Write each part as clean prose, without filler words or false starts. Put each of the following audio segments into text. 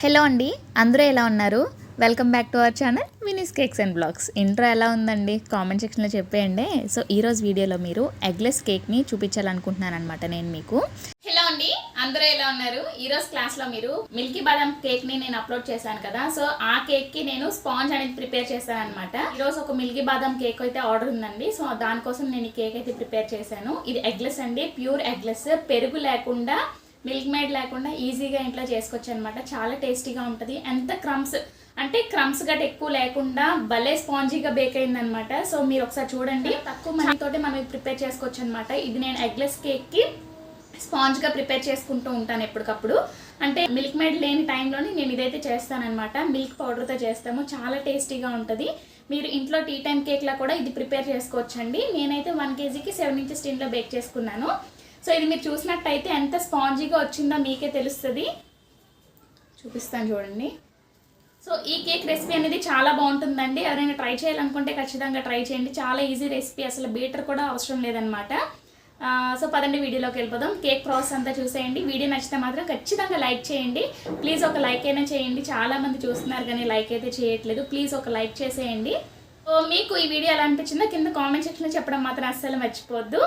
Hello అండి, అందరూ ఎలా ఉన్నారు? Welcome back to our channel Vinee's cakes and blogs. Intro ఎలా ఉందండి? కామెంట్ సెక్షన్లో చెప్పేయండి. సో ఈరోజు వీడియోలో మీరు ఎగ్లెస్ కేక్ని చూపించాలనుకుంటున్నాను అనమాట నేను మీకు. హలో అండి, అందరూ ఎలా ఉన్నారు? ఈరోజు క్లాస్లో మీరు మిల్కీ బాదం కేక్ని నేను అప్లోడ్ చేశాను కదా, సో ఆ కేక్కి నేను స్పాంజ్ అనేది ప్రిపేర్ చేశాను అనమాట. ఈరోజు ఒక మిల్కీ బాదం కేక్ అయితే ఆర్డర్ ఉందండి, సో దానికోసం నేను ఈ కేక్ అయితే ప్రిపేర్ చేశాను. ఇది ఎగ్లెస్ అండి, ప్యూర్ ఎగ్లెస్, పెరుగు లేకుండా, మిల్క్ మేడ్ లేకుండా ఈజీగా ఇంట్లో చేసుకోవచ్చు అనమాట. చాలా టేస్టీగా ఉంటుంది. ఎంత క్రమ్స్ గట్ ఎక్కువ లేకుండా భలే స్పాంజీగా బేక్ అయిందనమాట. సో మీరు ఒకసారి చూడండి, తక్కువ మనీతోటి మనం ప్రిపేర్ చేసుకోవచ్చు అనమాట. ఇది నేను ఎగ్లెస్ కేక్కి స్పాంజ్గా ప్రిపేర్ చేసుకుంటూ ఉంటాను ఎప్పటికప్పుడు. అంటే మిల్క్ మేడ్ లేని టైంలోని నేను ఇదైతే చేస్తానమాట. మిల్క్ పౌడర్తో చేస్తాము, చాలా టేస్టీగా ఉంటుంది. మీరు ఇంట్లో టీ టైం కేక్లా కూడా ఇది ప్రిపేర్ చేసుకోవచ్చండి. నేనైతే 1 kgకి 7 inches టిన్లో బేక్ చేసుకున్నాను. సో ఇది మీరు చూసినట్టయితే ఎంత స్పాంజీగా వచ్చిందో మీకే తెలుస్తుంది. చూపిస్తాను చూడండి. సో ఈ కేక్ రెసిపీ అనేది చాలా బాగుంటుందండి. ఎవరైనా ట్రై చేయాలనుకుంటే ఖచ్చితంగా ట్రై చేయండి. చాలా ఈజీ రెసిపీ, అసలు బీటర్ కూడా అవసరం లేదనమాట. సో పదండి వీడియోలోకి వెళ్ళిపోదాం. కేక్ ప్రాసెస్ అంతా చూసేయండి. వీడియో నచ్చితే మాత్రం ఖచ్చితంగా లైక్ చేయండి. ప్లీజ్ ఒక లైక్ అయినా చేయండి. చాలామంది చూస్తున్నారు కానీ లైక్ అయితే చేయట్లేదు. ప్లీజ్ ఒక లైక్ చేసేయండి. సో మీకు ఈ వీడియో ఎలా అనిపించిందో కింద కామెంట్ సెక్షన్లో చెప్పడం మాత్రం అస్సలు మర్చిపోద్దు.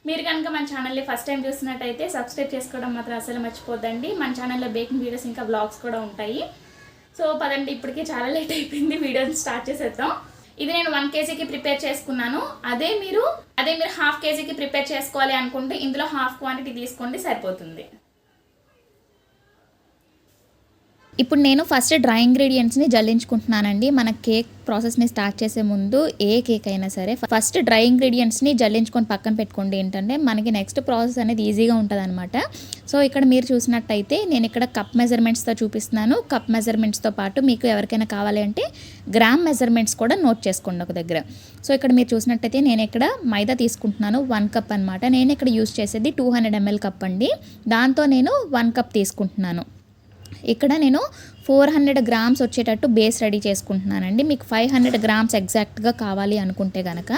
మీరు కనుక మన ఛానల్ని ఫస్ట్ టైం చూస్తున్నట్టయితే సబ్స్క్రైబ్ చేసుకోవడం మాత్రం అసలు మర్చిపోద్దండి. మన ఛానల్లో బేకింగ్ వీడియోస్ ఇంకా వ్లాగ్స్ కూడా ఉంటాయి. సో పదండి, ఇప్పటికే చాలా లేట్ అయిపోయింది, వీడియోని స్టార్ట్ చేసేద్దాం. ఇది నేను 1 kgకి ప్రిపేర్ చేసుకున్నాను. అదే మీరు 1/2 kgకి ప్రిపేర్ చేసుకోవాలి అనుకుంటే ఇందులో హాఫ్ క్వాంటిటీ తీసుకోండి, సరిపోతుంది. ఇప్పుడు నేను ఫస్ట్ డ్రై ఇంగ్రీడియంట్స్ని జల్లించుకుంటున్నానండి. మన కేక్ ప్రాసెస్ని స్టార్ట్ చేసే ముందు ఏ కేక్ అయినా సరే ఫస్ట్ డ్రై ఇంగ్రీడియంట్స్ని జల్లించుకొని పక్కన పెట్టుకోండి. ఏంటంటే మనకి నెక్స్ట్ ప్రాసెస్ అనేది ఈజీగా ఉంటుంది అనమాట. సో ఇక్కడ మీరు చూసినట్టయితే నేను ఇక్కడ కప్ మెజర్మెంట్స్తో చూపిస్తున్నాను. కప్ మెజర్మెంట్స్తో పాటు మీకు ఎవరికైనా కావాలి అంటే గ్రామ్ మెజర్మెంట్స్ కూడా నోట్ చేసుకోండి ఒక దగ్గర. సో ఇక్కడ మీరు చూసినట్టయితే నేను ఇక్కడ మైదా తీసుకుంటున్నాను, 1 cup అనమాట. నేను ఇక్కడ యూస్ చేసేది 200 ml కప్ అండి. దాంతో నేను 1 cup తీసుకుంటున్నాను. ఇక్కడ నేను 400 grams వచ్చేటట్టు బేస్ రెడీ చేసుకుంటున్నానండి. మీకు 500 grams ఎగ్జాక్ట్గా కావాలి అనుకుంటే కనుక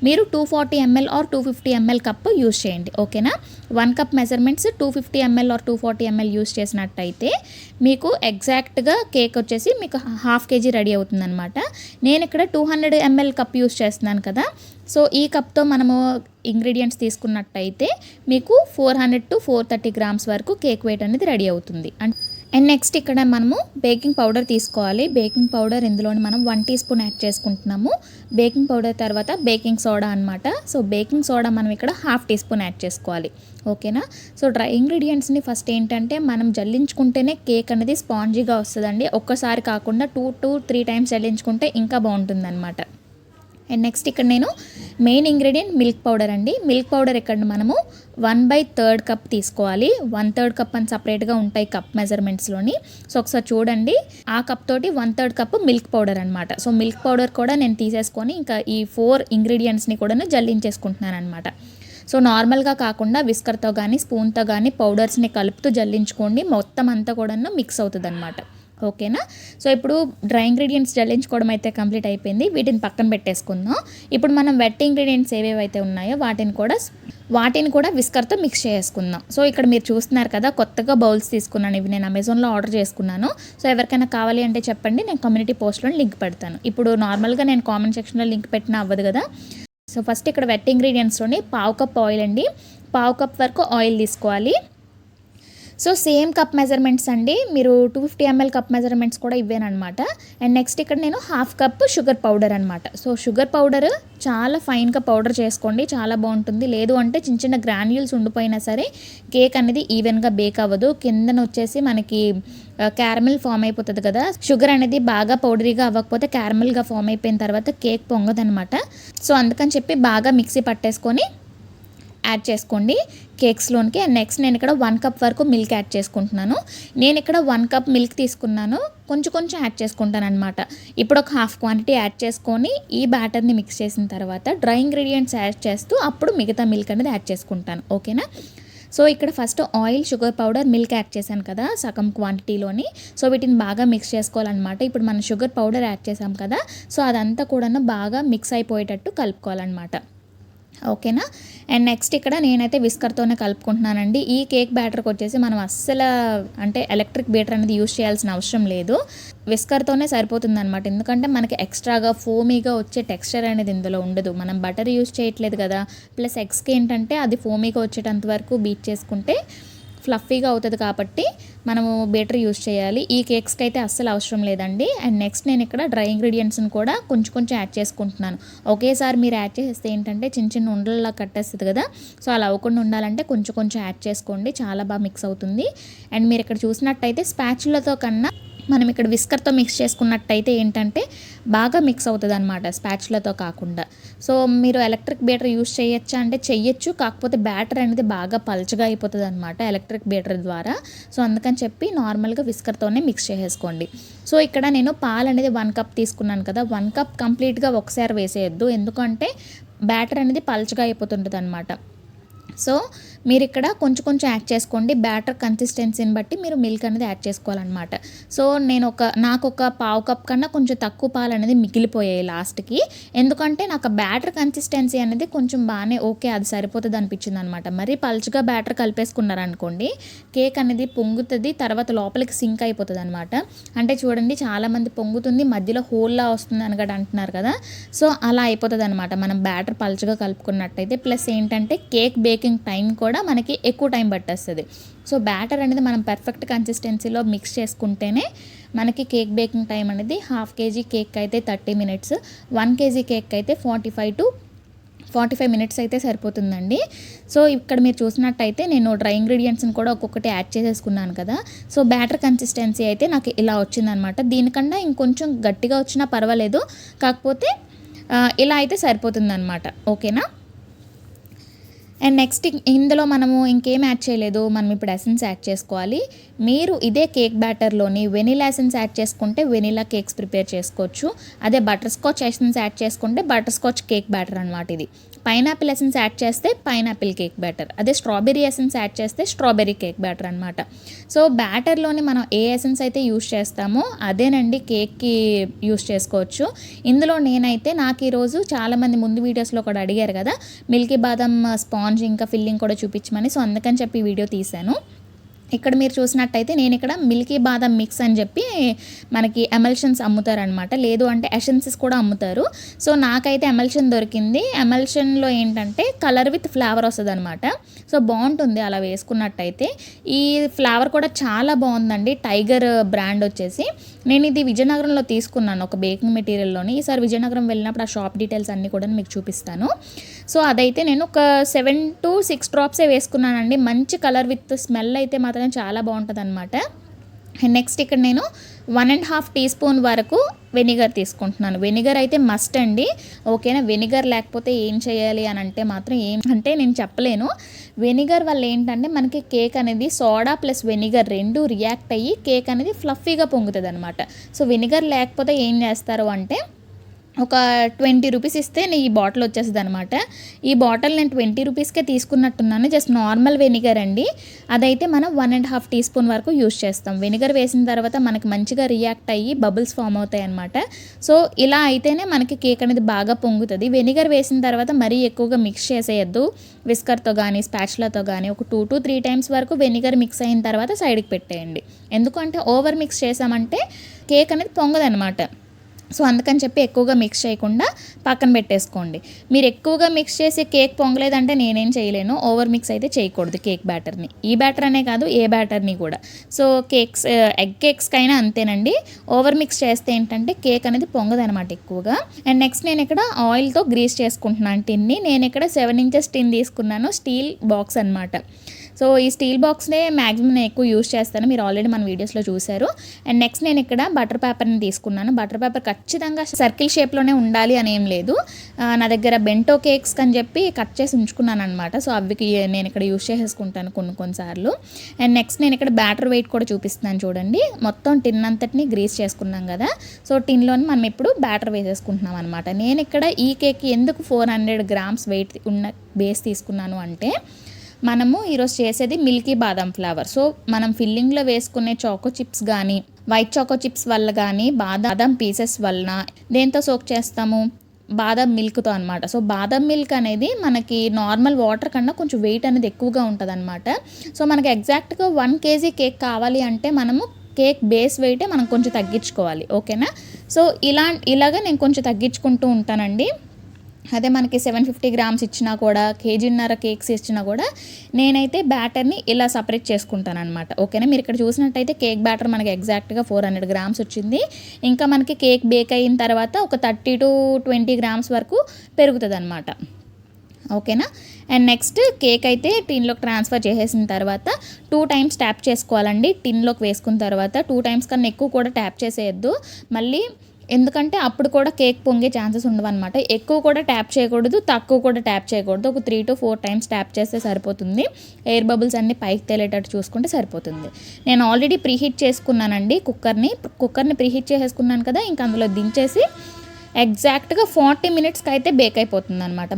మీరు 240 ml or 250 ml cup use చేయండి, ఓకేనా. 1 cup measurements 250 ml or 240 ml use చేసినట్టయితే మీకు ఎగ్జాక్ట్గా కేక్ వచ్చేసి మీకు 1/2 kg రెడీ అవుతుందన్నమాట. నేను ఇక్కడ 200 ml కప్ యూస్ చేస్తున్నాను కదా. సో ఈ కప్తో మనము ఇంగ్రీడియంట్స్ తీసుకున్నట్టయితే మీకు 400 to 430 grams వరకు కేక్ వెయిట్ అనేది రెడీ అవుతుంది. అండ్ నెక్స్ట్ ఇక్కడ మనము బేకింగ్ పౌడర్ తీసుకోవాలి. బేకింగ్ పౌడర్ ఇందులోని మనం 1 teaspoon యాడ్ చేసుకుంటున్నాము. బేకింగ్ పౌడర్ తర్వాత బేకింగ్ సోడా అనమాట. సో బేకింగ్ సోడా మనం ఇక్కడ 1/2 teaspoon యాడ్ చేసుకోవాలి, ఓకేనా. సో డ్రై ఇంగ్రీడియంట్స్ని ఫస్ట్ ఏంటంటే మనం జల్లించుకుంటేనే కేక్ అనేది స్పాంజీగా వస్తుందండి. ఒక్కసారి కాకుండా 2 to 3 times జల్లించుకుంటే ఇంకా బాగుంటుంది అనమాట. అండ్ నెక్స్ట్ ఇక్కడ నేను మెయిన్ ఇంగ్రీడియంట్ మిల్క్ పౌడర్ అండి. మిల్క్ పౌడర్ ఇక్కడ మనము 1/3 cup తీసుకోవాలి. 1/3 cup అని సపరేట్గా ఉంటాయి కప్ మెజర్మెంట్స్లోని. సో ఒకసారి చూడండి, ఆ కప్ తోటి 1/3 cup మిల్క్ పౌడర్ అనమాట. సో మిల్క్ పౌడర్ కూడా నేను తీసేసుకొని ఇంకా ఈ 4 ఇంగ్రీడియంట్స్ని కూడా జల్లించేసుకుంటున్నాను అనమాట. సో నార్మల్గా కాకుండా విస్కర్తో కానీ స్పూన్తో కానీ పౌడర్స్ని కలుపుతూ జల్లించుకోండి. మొత్తం అంతా కూడా మిక్స్ అవుతుంది అనమాట, ఓకేనా. సో ఇప్పుడు డ్రై ఇంగ్రీడియంట్స్ జల్లించుకోవడం అయితే కంప్లీట్ అయిపోయింది. వీటిని పక్కన పెట్టేసుకుందాం. ఇప్పుడు మనం వెట్ ఇంగ్రీడియంట్స్ ఏవేవైతే ఉన్నాయో వాటిని కూడా విస్కర్తో మిక్స్ చేసుకుందాం. సో ఇక్కడ మీరు చూస్తున్నారు కదా, కొత్తగా బౌల్స్ తీసుకున్నాను. ఇవి నేను అమెజాన్లో ఆర్డర్ చేసుకున్నాను. సో ఎవరికైనా కావాలి అంటే చెప్పండి, నేను కమ్యూనిటీ పోస్ట్లో లింక్ పెడతాను. ఇప్పుడు నార్మల్గా నేను కామెంట్ సెక్షన్లో లింక్ పెట్టినా అవ్వదు కదా. సో ఫస్ట్ ఇక్కడ వెట్ ఇంగ్రీడియంట్స్లోని 1/2 cup ఆయిల్ అండి. 1/2 cup వరకు ఆయిల్ తీసుకోవాలి. సో సేమ్ కప్ మెజర్మెంట్స్ అండి, మీరు 250 ml కప్ మెజర్మెంట్స్ కూడా ఇవ్వేనమాట. అండ్ నెక్స్ట్ ఇక్కడ నేను 1/2 cup షుగర్ పౌడర్ అనమాట. సో షుగర్ పౌడర్ చాలా ఫైన్గా పౌడర్ చేసుకోండి, చాలా బాగుంటుంది. లేదు అంటే చిన్న చిన్న గ్రాన్యూల్స్ ఉండిపోయినా సరే కేక్ అనేది ఈవెన్గా బేక్ అవ్వదు. కిందన వచ్చేసి మనకి క్యారమిల్ ఫామ్ అయిపోతుంది కదా. షుగర్ అనేది బాగా పౌడరీగా అవ్వకపోతే క్యారమిల్గా ఫామ్ అయిపోయిన తర్వాత కేక్ పొంగదనమాట. సో అందుకని చెప్పి బాగా మిక్సీ పట్టేసుకొని యాడ్ చేసుకోండి కేక్స్లోనికి. అండ్ నెక్స్ట్ నేను ఇక్కడ 1 cup వరకు మిల్క్ యాడ్ చేసుకుంటున్నాను. నేను ఇక్కడ 1 cup మిల్క్ తీసుకున్నాను, కొంచెం యాడ్ చేసుకుంటాను అనమాట. ఇప్పుడు ఒక హాఫ్ క్వాంటిటీ యాడ్ చేసుకొని ఈ బ్యాటర్ని మిక్స్ చేసిన తర్వాత డ్రై ఇంగ్రీడియంట్స్ యాడ్ చేస్తూ అప్పుడు మిగతా మిల్క్ అనేది యాడ్ చేసుకుంటాను, ఓకేనా. సో ఇక్కడ first oil, sugar powder, milk add చేశాను కదా సగం క్వాంటిటీలోని. సో వీటిని బాగా మిక్స్ చేసుకోవాలన్నమాట. ఇప్పుడు మనం షుగర్ పౌడర్ యాడ్ చేసాం కదా, సో అదంతా కూడా బాగా మిక్స్ అయిపోయేటట్టు కలుపుకోవాలన్నమాట. ఓకేనా. అండ్ నెక్స్ట్ ఇక్కడ నేనైతే విస్కర్తోనే కలుపుకుంటున్నానండి. ఈ కేక్ బ్యాటర్కి వచ్చేసి మనం అస్సలు అంటే ఎలక్ట్రిక్ బీటర్ అనేది యూజ్ చేయాల్సిన అవసరం లేదు, విస్కర్తోనే సరిపోతుంది అనమాట. ఎందుకంటే మనకి ఎక్స్ట్రాగా ఫోమీగా వచ్చే టెక్స్చర్ అనేది ఇందులో ఉండదు, మనం బటర్ యూజ్ చేయట్లేదు కదా. ప్లస్ ఎగ్స్కి ఏంటంటే అది ఫోమీగా వచ్చేటంత వరకు బీట్ చేసుకుంటే ఫ్లఫీగా అవుతుంది కాబట్టి మనము బీటర్ యూజ్ చేయాలి. ఈ కేక్స్కి అయితే అస్సలు అవసరం లేదండి. అండ్ నెక్స్ట్ నేను ఇక్కడ డ్రై ఇంగ్రీడియంట్స్ని కూడా కొంచెం యాడ్ చేసుకుంటున్నాను. ఒకేసారి మీరు యాడ్ చేస్తే ఏంటంటే చిన్న చిన్న ఉండల్లా కట్టేస్తుంది కదా, సో అలా అవ్వకుండా ఉండాలంటే కొంచెం యాడ్ చేసుకోండి, చాలా బాగా మిక్స్ అవుతుంది. అండ్ మీరు ఇక్కడ చూసినట్టయితే స్పాచులతో కన్నా మనం ఇక్కడ విస్కర్తో మిక్స్ చేసుకున్నట్టయితే ఏంటంటే బాగా మిక్స్ అవుతుంది అనమాట, స్పాచులతో కాకుండా. సో మీరు ఎలక్ట్రిక్ బీటర్ యూజ్ చేయొచ్చా అంటే చెయ్యొచ్చు, కాకపోతే బ్యాటర్ అనేది బాగా పల్చగా అయిపోతుంది అనమాట ఎలక్ట్రిక్ బీటర్ ద్వారా. సో అందుకని చెప్పి నార్మల్గా విస్కర్తోనే మిక్స్ చేసేసుకోండి. సో ఇక్కడ నేను పాలు అనేది 1 కప్ తీసుకున్నాను కదా, 1 కప్ కంప్లీట్గా ఒకసారి వేసేయద్దు, ఎందుకంటే బ్యాటర్ అనేది పల్చగా అయిపోతుంటుంది అనమాట. సో మీరు ఇక్కడ కొంచెం యాడ్ చేసుకోండి, బ్యాటర్ కన్సిస్టెన్సీని బట్టి మీరు మిల్క్ అనేది యాడ్ చేసుకోవాలన్నమాట. సో నాకు ఒక పావు కప్ కన్నా కొంచెం తక్కువ పాలు అనేది మిగిలిపోయాయి లాస్ట్కి, ఎందుకంటే నాకు బ్యాటర్ కన్సిస్టెన్సీ అనేది కొంచెం బాగానే ఓకే అది సరిపోతుంది అనిపించింది అనమాట. మరి పల్చగా బ్యాటర్ కలిపేసుకున్నారనుకోండి కేక్ అనేది పొంగుతుంది, తర్వాత లోపలికి సింక్ అయిపోతుంది అనమాట. అంటే చూడండి చాలామంది పొంగుతుంది మధ్యలో హోల్లా వస్తుంది అని కూడా అంటున్నారు కదా, సో అలా అయిపోతుంది అనమాట మనం బ్యాటర్ పల్చగా కలుపుకున్నట్టయితే. ప్లస్ ఏంటంటే కేక్ బేకింగ్ టైం కూడా మనకి ఎక్కువ టైం పట్టేస్తుంది. సో బ్యాటర్ అనేది మనం పర్ఫెక్ట్ కన్సిస్టెన్సీలో మిక్స్ చేసుకుంటేనే మనకి కేక్ బేకింగ్ టైం అనేది 1/2 kg కేక్ అయితే 30 minutes, 1 kg కేక్ అయితే 45 to 45 minutes అయితే సరిపోతుందండి. సో ఇక్కడ మీరు చూసినట్టయితే నేను డ్రై ఇంగ్రీడియంట్స్ని కూడా ఒక్కొక్కటి యాడ్ చేసేసుకున్నాను కదా, సో బ్యాటర్ కన్సిస్టెన్సీ అయితే నాకు ఇలా వచ్చిందనమాట. దీనికన్నా ఇంకొంచెం గట్టిగా వచ్చినా పర్వాలేదు, కాకపోతే ఇలా అయితే సరిపోతుందన్నమాట. ఓకేనా. అండ్ నెక్స్ట్ ఇందులో మనము ఇంకేం యాడ్ చేయలేదు, మనం ఇప్పుడు ఎసెన్స్ యాడ్ చేసుకోవాలి. మీరు ఇదే కేక్ బ్యాటర్లోని వెనిలా ఎసెన్స్ యాడ్ చేసుకుంటే వెనిలా కేక్స్ ప్రిపేర్ చేసుకోవచ్చు, అదే బటర్ స్కాచ్ ఎసెన్స్ యాడ్ చేసుకుంటే బటర్ స్కాచ్ కేక్ బ్యాటర్ అనమాట. ఇది పైనాపిల్ ఎసెన్స్ యాడ్ చేస్తే పైనాపిల్ కేక్ బ్యాటర్, అదే స్ట్రాబెర్రీ ఎసెన్స్ యాడ్ చేస్తే స్ట్రాబెర్రీ కేక్ బ్యాటర్ అనమాట. సో బ్యాటర్లోని మనం ఏ ఎసెన్స్ అయితే యూస్ చేస్తామో అదేనండి కేక్కి యూస్ చేసుకోవచ్చు. ఇందులో నేనైతే నాకు ఈరోజు చాలామంది ముందు వీడియోస్లో కూడా అడిగారు కదా మిల్కీ బాదం స్పాంజ్ ఇంకా ఫిల్లింగ్ కూడా చూపించమని, సో అందుకని చెప్పి వీడియో తీశాను. ఇక్కడ మీరు చూసినట్టయితే నేను ఇక్కడ మిల్కీ బాదం మిక్స్ అని చెప్పి మనకి ఎమల్షన్స్ అమ్ముతారనమాట, లేదు అంటే ఎసెన్సెస్ కూడా అమ్ముతారు. సో నాకైతే ఎమల్షన్ దొరికింది, ఎమల్షన్లో ఏంటంటే కలర్ విత్ ఫ్లేవర్ వస్తుంది అనమాట. సో బాగుంటుంది అలా వేసుకున్నట్టయితే. ఈ ఫ్లేవర్ కూడా చాలా బాగుందండి, టైగర్ బ్రాండ్ వచ్చేసి. నేను ఇది విజయనగరంలో తీసుకున్నాను ఒక బేకింగ్ మెటీరియల్లోని, ఈసారి విజయనగరం వెళ్ళినప్పుడు ఆ షాప్ డీటెయిల్స్ అన్నీ కూడా మీకు చూపిస్తాను. సో అదైతే నేను ఒక 7 to 6 drops వేసుకున్నానండి, మంచి కలర్ విత్ స్మెల్ అయితే మాత్రం చాలా బాగుంటుంది అనమాట. నెక్స్ట్ ఇక్కడ నేను 1.5 teaspoon వరకు వెనిగర్ తీసుకుంటున్నాను. వెనిగర్ అయితే మస్ట్ అండి, ఓకేనా. వెనిగర్ లేకపోతే ఏం చేయాలి అని అంటే మాత్రం ఏం అంటే నేను చెప్పలేను. వెనిగర్ వల్ల ఏంటంటే మనకి కేక్ అనేది సోడా ప్లస్ వెనిగర్ రెండు రియాక్ట్ అయ్యి కేక్ అనేది ఫ్లఫీగా పొంగుతుంది అనమాట. సో వెనిగర్ లేకపోతే ఏం చేస్తారు అంటే ఒక 20 రూపీస్ ఇస్తే ఈ బాటిల్ వచ్చేస్తుంది అనమాట. ఈ బాటిల్ నేను 20 రూపీస్కే తీసుకున్నట్టున్నాను, జస్ట్ నార్మల్ వెనిగర్ అండి. అదైతే మనం 1.5 teaspoon వరకు యూస్ చేస్తాం. వెనిగర్ వేసిన తర్వాత మనకి మంచిగా రియాక్ట్ అయ్యి బబుల్స్ ఫామ్ అవుతాయి అనమాట. సో ఇలా అయితేనే మనకి కేక్ అనేది బాగా పొంగుతుంది. వెనిగర్ వేసిన తర్వాత మరీ ఎక్కువగా మిక్స్ చేసేయద్దు, విస్కర్తో కానీ స్పాచులాతో కానీ ఒక 2 to 3 times వరకు వెనిగర్ మిక్స్ అయిన తర్వాత సైడ్కి పెట్టేయండి. ఎందుకంటే ఓవర్ మిక్స్ చేసామంటే కేక్ అనేది పొంగదనమాట. సో అందుకని చెప్పి ఎక్కువగా మిక్స్ చేయకుండా పక్కన పెట్టేసుకోండి. మీరు ఎక్కువగా మిక్స్ చేసి కేక్ పొంగలేదంటే నేనేం చేయలేను, ఓవర్ మిక్స్ అయితే చేయకూడదు కేక్ బ్యాటర్ని. ఈ బ్యాటర్ అనే కాదు ఏ బ్యాటర్ని కూడా. సో ఎగ్ కేక్స్కైనా అంతేనండి, ఓవర్ మిక్స్ చేస్తే ఏంటంటే కేక్ అనేది పొంగదనమాట ఎక్కువగా. అండ్ నెక్స్ట్ నేను ఇక్కడ ఆయిల్తో గ్రీస్ చేసుకుంటున్నాను టిన్ని. నేను ఇక్కడ 7 inches టిన్ తీసుకున్నాను, స్టీల్ బాక్స్ అనమాట. సో ఈ స్టీల్ బాక్స్నే మ్యాక్సిమం నేను ఎక్కువ యూస్ చేస్తాను, మీరు ఆల్రెడీ మన వీడియోస్లో చూశారు. అండ్ నెక్స్ట్ నేను ఇక్కడ బటర్ పేపర్ని తీసుకున్నాను. బటర్ పేపర్ ఖచ్చితంగా సర్కిల్ షేప్లోనే ఉండాలి అని ఏం లేదు, నా దగ్గర బెంటో కేక్స్ అని చెప్పి కట్ చేసి ఉంచుకున్నాను అనమాట. సో అవి నేను ఇక్కడ యూస్ చేసేసుకుంటాను కొన్నిసార్లు. అండ్ నెక్స్ట్ నేను ఇక్కడ బ్యాటర్ వెయిట్ కూడా చూపిస్తున్నాను చూడండి. మొత్తం టిన్ అంతటిని గ్రీస్ చేసుకున్నాం కదా, సో టిన్లోని మనం ఇప్పుడు బ్యాటర్ వేసేసుకుంటున్నాం అనమాట. నేను ఇక్కడ ఈ కేక్ ఎందుకు 400 grams వెయిట్ ఉన్న బేస్ తీసుకున్నాను అంటే మనము ఈరోజు చేసేది మిల్కీ బాదం ఫ్లేవర్. సో మనం ఫిల్లింగ్లో వేసుకునే చాకో చిప్స్ కానీ వైట్ చాకో చిప్స్ వల్ల కానీ బాదం పీసెస్ వలన దేంతో సోక్ చేస్తాము, బాదం మిల్క్తో అనమాట. సో బాదం మిల్క్ అనేది మనకి నార్మల్ వాటర్ కన్నా కొంచెం వెయిట్ అనేది ఎక్కువగా ఉంటుందన్నమాట. సో మనకి ఎగ్జాక్ట్గా 1 kg కేక్ కావాలి అంటే మనము కేక్ బేస్ వెయిటే మనం కొంచెం తగ్గించుకోవాలి. ఓకేనా. సో ఇలాగ నేను కొంచెం తగ్గించుకుంటూ ఉంటానండి. అదే మనకి 750 గ్రామ్స్ ఇచ్చినా కూడా, కేజీన్నర కేక్స్ ఇచ్చినా కూడా నేనైతే బ్యాటర్ని ఇలా సపరేట్ చేసుకుంటాను అనమాట. ఓకేనా. మీరు ఇక్కడ చూసినట్టయితే కేక్ బ్యాటర్ మనకి ఎగ్జాక్ట్గా 400 గ్రామ్స్ వచ్చింది. ఇంకా మనకి కేక్ బేక్ అయిన తర్వాత ఒక 30 to 20 గ్రామ్స్ వరకు పెరుగుతుంది అనమాట. ఓకేనా. అండ్ నెక్స్ట్ కేక్ అయితే టిన్లోకి ట్రాన్స్ఫర్ చేసేసిన తర్వాత 2 times ట్యాప్ చేసుకోవాలండి. టిన్లోకి వేసుకున్న తర్వాత 2 times కన్నా ఎక్కువ కూడా ట్యాప్ చేసేయద్దు మళ్ళీ, ఎందుకంటే అప్పుడు కూడా కేక్ పొంగే ఛాన్సెస్ ఉండవన్నమాట. ఎక్కువ కూడా ట్యాప్ చేయకూడదు, తక్కువ కూడా ట్యాప్ చేయకూడదు. ఒక 3 to 4 times ట్యాప్ చేస్తే సరిపోతుంది. ఎయిర్ బబుల్స్ అన్నీ పైకి తేలేటట్టు చూసుకుంటే సరిపోతుంది. నేను ఆల్రెడీ ప్రీహీట్ చేసుకున్నానండి కుక్కర్ని ప్రీహీట్ చేసేసుకున్నాను కదా. ఇంకా అందులో దించేసి ఎగ్జాక్ట్గా 40 minutesకి అయితే బేక్ అయిపోతుంది అనమాట.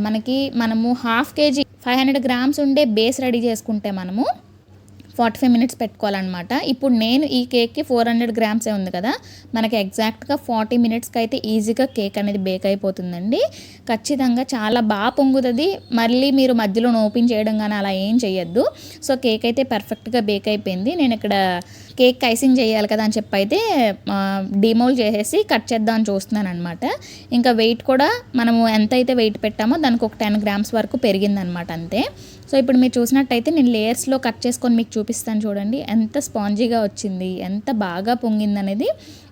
మనము 1/2 kg 500 గ్రామ్స్ ఉండే బేస్ రెడీ చేసుకుంటే మనము 45 minutes పెట్టుకోవాలన్నమాట. ఇప్పుడు నేను ఈ కేక్కి 400 గ్రామ్సే ఉంది కదా, మనకి ఎగ్జాక్ట్గా 40 minutesకి అయితే ఈజీగా కేక్ అనేది బేక్ అయిపోతుందండి. ఖచ్చితంగా చాలా బాగా పొంగుతుంది. మళ్ళీ మీరు మధ్యలో ఓపెన్ చేయడం కానీ అలా ఏం చేయొద్దు. సో కేక్ అయితే పర్ఫెక్ట్గా బేక్ అయిపోయింది. నేను ఇక్కడ కేక్ ఐసింగ్ చేయాలి కదా అని చెప్పి అయితే డిమోల్డ్ చేసేసి కట్ చేద్దామని చూస్తున్నాను అనమాట. ఇంకా వెయిట్ కూడా మనము ఎంత అయితే వెయిట్ పెట్టామో దానికి ఒక 10 grams వరకు పెరిగిందనమాట అంతే. సో ఇప్పుడు మీరు చూసినట్టయితే నేను లేయర్స్లో కట్ చేసుకొని మీకు చూపిస్తాను చూడండి, ఎంత స్పాంజీగా వచ్చింది, ఎంత బాగా పొంగింది అనేది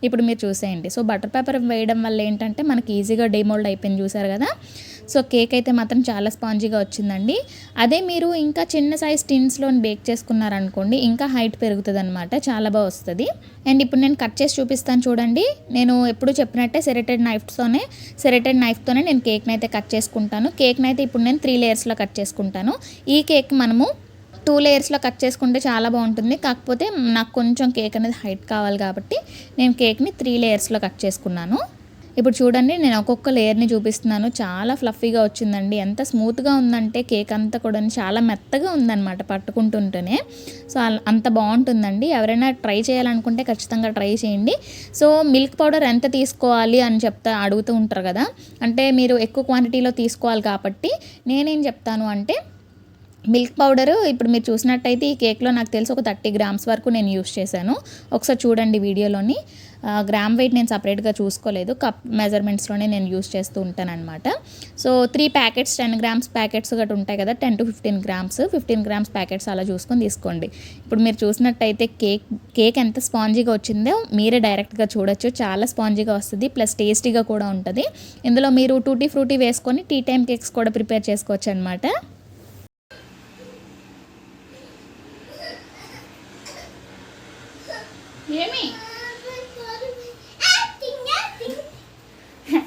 ఇప్పుడు మీరు చూసేయండి. సో బటర్ పేపర్ వేయడం వల్ల ఏంటంటే మనకి ఈజీగా డిమోల్డ్ అయిపోయింది, చూసారు కదా. సో కేక్ అయితే మాత్రం చాలా స్పాంజీగా వచ్చిందండి. అదే మీరు ఇంకా చిన్న సైజ్ టిన్స్లో బేక్ చేసుకున్నారనుకోండి ఇంకా హైట్ పెరుగుతుంది అనమాట, చాలా బాగా వస్తుంది. అండ్ ఇప్పుడు నేను కట్ చేసి చూపిస్తాను చూడండి. నేను ఎప్పుడు చెప్పినట్టే సెరెటెడ్ నైఫ్తోనే నేను కేక్ని అయితే కట్ చేసుకుంటాను. కేక్ని అయితే ఇప్పుడు నేను 3 layers కట్ చేసుకుంటాను. ఈ కేక్ మనము 2 layers కట్ చేసుకుంటే చాలా బాగుంటుంది. కాకపోతే నాకు కొంచెం కేక్ అనేది హైట్ కావాలి కాబట్టి నేను కేక్ని 3 layers కట్ చేసుకున్నాను. ఇప్పుడు చూడండి నేను ఒక్కొక్క లేయర్ని చూపిస్తున్నాను. చాలా ఫ్లఫీగా వచ్చిందండి. ఎంత స్మూత్గా ఉందంటే కేక్ అంతా కూడా చాలా మెత్తగా ఉందన్నమాట పట్టుకుంటుంటేనే. సో అంత బాగుంటుందండి. ఎవరైనా ట్రై చేయాలనుకుంటే ఖచ్చితంగా ట్రై చేయండి. సో మిల్క్ పౌడర్ ఎంత తీసుకోవాలి అని అడుగుతూ ఉంటారు కదా, అంటే మీరు ఎక్కువ క్వాంటిటీలో తీసుకోవాలి కాబట్టి నేనేం చెప్తాను అంటే మిల్క్ పౌడరు ఇప్పుడు మీరు చూసినట్టయితే ఈ కేక్లో నాకు తెలిసి ఒక 30 grams వరకు నేను యూస్ చేశాను. ఒకసారి చూడండి వీడియోలోని. గ్రామ్ వెయిట్ నేను సపరేట్గా చూసుకోలేదు, కప్ మెజర్మెంట్స్లోనే నేను యూస్ చేస్తూ ఉంటాను అనమాట. సో 3 packets 10 grams ప్యాకెట్స్ గట్రా ఉంటాయి కదా, 10 to 15 grams 15 grams ప్యాకెట్స్ అలా చూసుకొని తీసుకోండి. ఇప్పుడు మీరు చూసినట్టయితే కేక్ ఎంత స్పాంజీగా వచ్చిందో మీరే డైరెక్ట్గా చూడొచ్చు. చాలా స్పాంజీగా వస్తుంది, ప్లస్ టేస్టీగా కూడా ఉంటుంది. ఇందులో మీరు టూటీ ఫ్రూటీ వేసుకొని టీ టైమ్ కేక్స్ కూడా ప్రిపేర్ చేసుకోవచ్చు అనమాట. ఏమి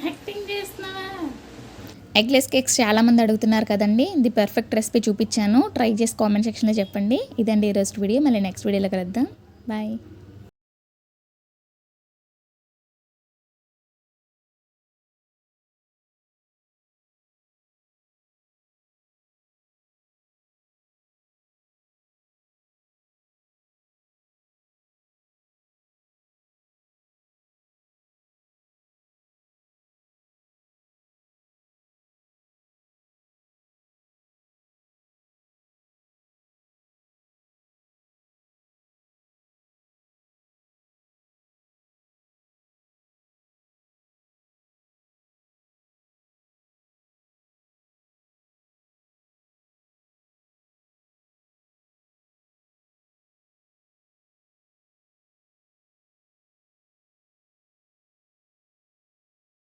యాక్టింగ్ చేస్తున్నావా? ఎగ్లెస్ కేక్స్ చాలామంది అడుగుతున్నారు కదండి, ఇది పర్ఫెక్ట్ రెసిపీ చూపించాను. ట్రై చేసి కామెంట్ సెక్షన్లో చెప్పండి. ఇదండి ఈరోజు వీడియో. మళ్ళీ నెక్స్ట్ వీడియోలో కలుద్దాం. బాయ్.